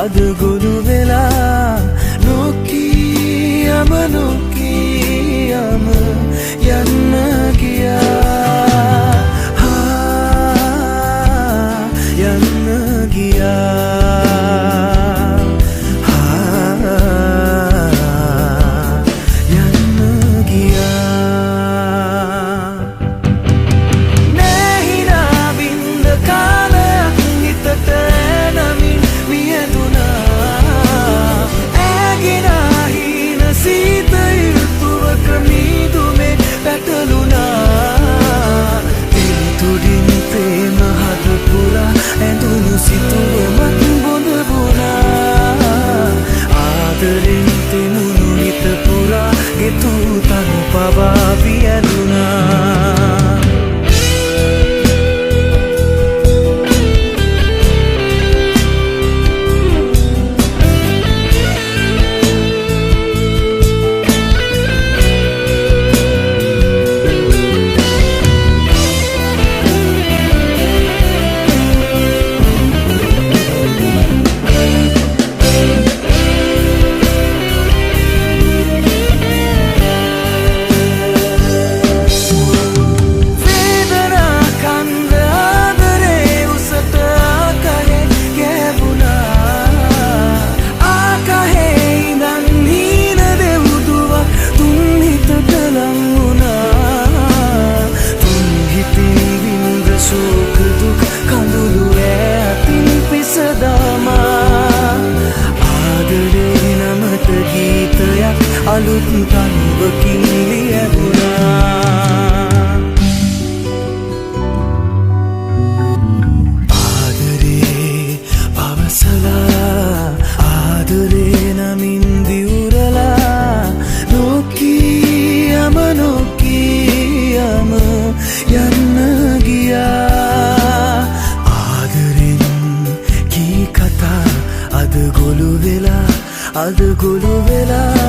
අද ගොනු වෙලා නොකියම නොකියම යන්න ගියා යන්න ගියා යන්න ගියා නැහිනා බින්ද කාලයක් හිතට නමින් මියදුනා ඇගෙන හින සීත ඍතුවක මීදුමේ පැටලුනා තිරිතුඩින් ප්‍රේම හද පුරා ඇඳුණු සිතුවමත් බොඳ වුණා ආදරෙන් තෙමුණු හිත පුරා ගෙතු තනු පවා වියදුනා අලුත් තනුවකින් ලියවුණා ආදරේ පවසලා ආදරේ නමින් දිවුරලා නොකියම නොකියම යන්න ගියා ආදරෙන් කී කතා අද ගොළු වෙලා